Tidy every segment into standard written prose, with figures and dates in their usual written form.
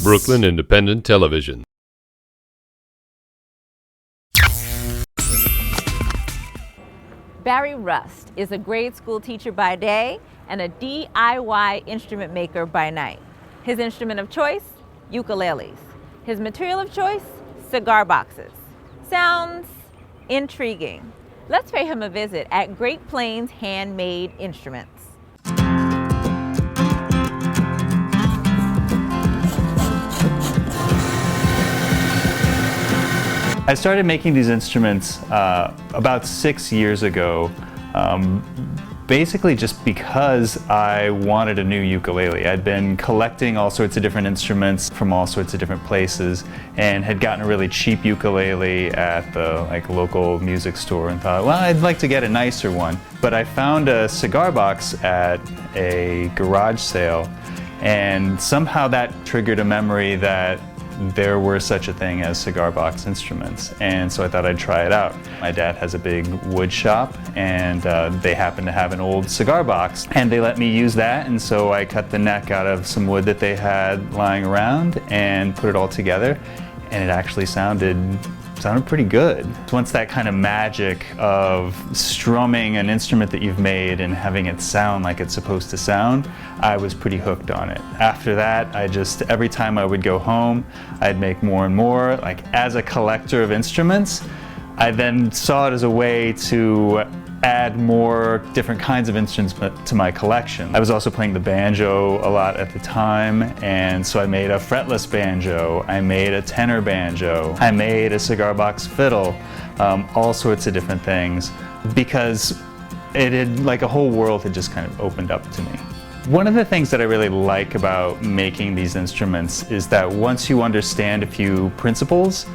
Brooklyn Independent Television. Barry Rust is a grade school teacher by day and a DIY instrument maker by night. His instrument of choice, ukuleles. His material of choice, cigar boxes. Sounds intriguing. Let's pay him a visit at Great Plains Handmade Instruments. I started making these instruments about 6 years ago, basically just because I wanted a new ukulele. I'd been collecting all sorts of different instruments from all sorts of different places and had gotten a really cheap ukulele at the local music store and thought, well, I'd like to get a nicer one. But I found a cigar box at a garage sale, and somehow that triggered a memory that there were such a thing as cigar box instruments, and so I thought I'd try it out. My dad has a big wood shop, and they happen to have an old cigar box, and they let me use that, and so I cut the neck out of some wood that they had lying around and put it all together, and it actually sounded pretty good. Once that kind of magic of strumming an instrument that you've made and having it sound like it's supposed to sound, I was pretty hooked on it. After that, every time I would go home, I'd make more and more. As a collector of instruments, I then saw it as a way to add more different kinds of instruments to my collection. I was also playing the banjo a lot at the time, and so I made a fretless banjo, I made a tenor banjo, I made a cigar box fiddle, all sorts of different things, because it had, a whole world had just kind of opened up to me. One of the things that I really like about making these instruments is that once you understand a few principles,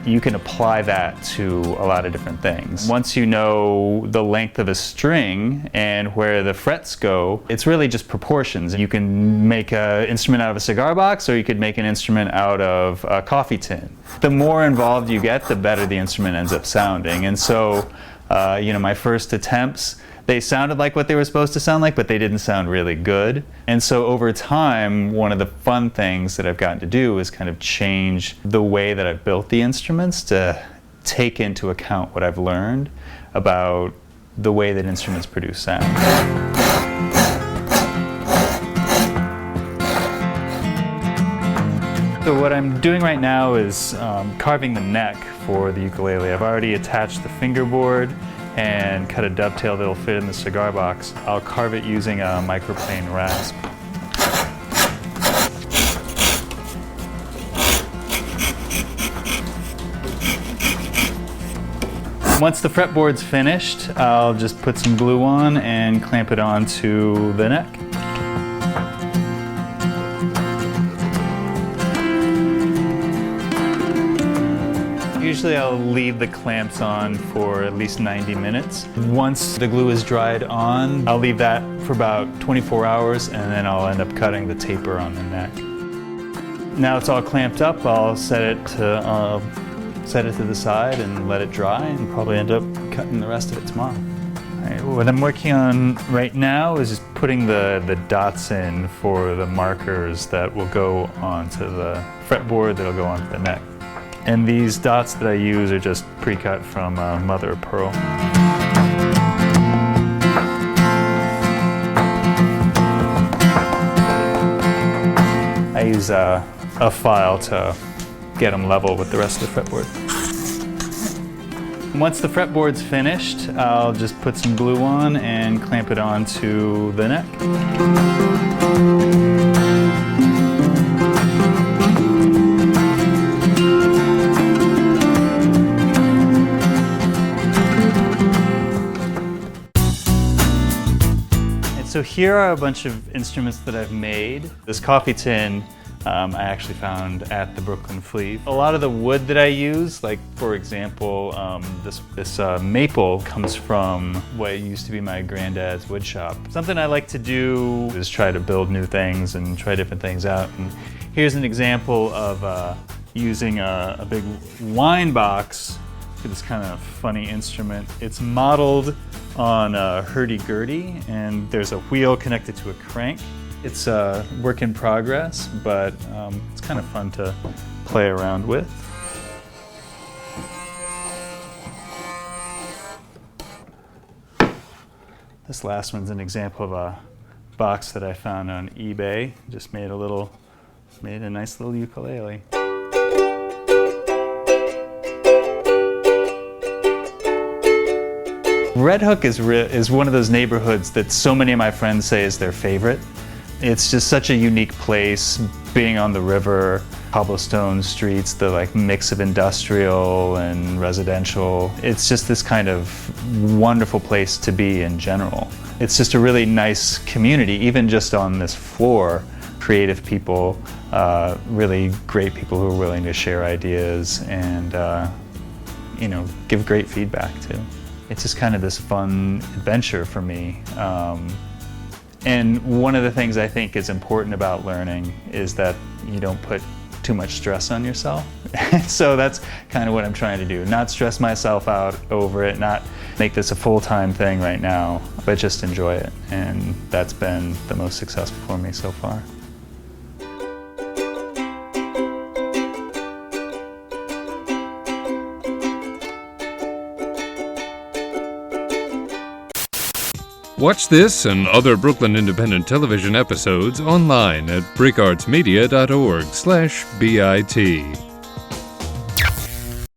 you can apply that to a lot of different things. Once you know the length of a string and where the frets go, it's really just proportions. You can make an instrument out of a cigar box, or you could make an instrument out of a coffee tin. The more involved you get, the better the instrument ends up sounding. And so, my first attempts, they sounded like what they were supposed to sound like, but they didn't sound really good. And so over time, one of the fun things that I've gotten to do is kind of change the way that I've built the instruments to take into account what I've learned about the way that instruments produce sound. So what I'm doing right now is carving the neck for the ukulele. I've already attached the fingerboard and cut a dovetail that'll fit in the cigar box. I'll carve it using a microplane rasp. Once the fretboard's finished, I'll just put some glue on and clamp it onto the neck. Usually I'll leave the clamps on for at least 90 minutes. Once the glue is dried on, I'll leave that for about 24 hours, and then I'll end up cutting the taper on the neck. Now it's all clamped up, I'll set it to the side and let it dry, and probably end up cutting the rest of it tomorrow. All right, what I'm working on right now is just putting the dots in for the markers that will go onto the fretboard that'll go onto the neck. And these dots that I use are just pre-cut from mother of pearl. I use a file to get them level with the rest of the fretboard. Once the fretboard's finished, I'll just put some glue on and clamp it onto the neck. So here are a bunch of instruments that I've made. This coffee tin I actually found at the Brooklyn Flea. A lot of the wood that I use, for example, this maple comes from what used to be my granddad's wood shop. Something I like to do is try to build new things and try different things out. And here's an example of using a big wine box for this kind of funny instrument. It's modeled on a hurdy-gurdy, and there's a wheel connected to a crank. It's a work in progress, but it's kind of fun to play around with. This last one's an example of a box that I found on eBay. Just made a nice little ukulele. Red Hook is one of those neighborhoods that so many of my friends say is their favorite. It's just such a unique place, being on the river, cobblestone streets, the mix of industrial and residential. It's just this kind of wonderful place to be in general. It's just a really nice community, even just on this floor. Creative people, really great people who are willing to share ideas and give great feedback too. It's just kind of this fun adventure for me. And one of the things I think is important about learning is that you don't put too much stress on yourself. So that's kind of what I'm trying to do. Not stress myself out over it, not make this a full-time thing right now, but just enjoy it. And that's been the most successful for me so far. Watch this and other Brooklyn Independent Television episodes online at bricartsmedia.org/BIT.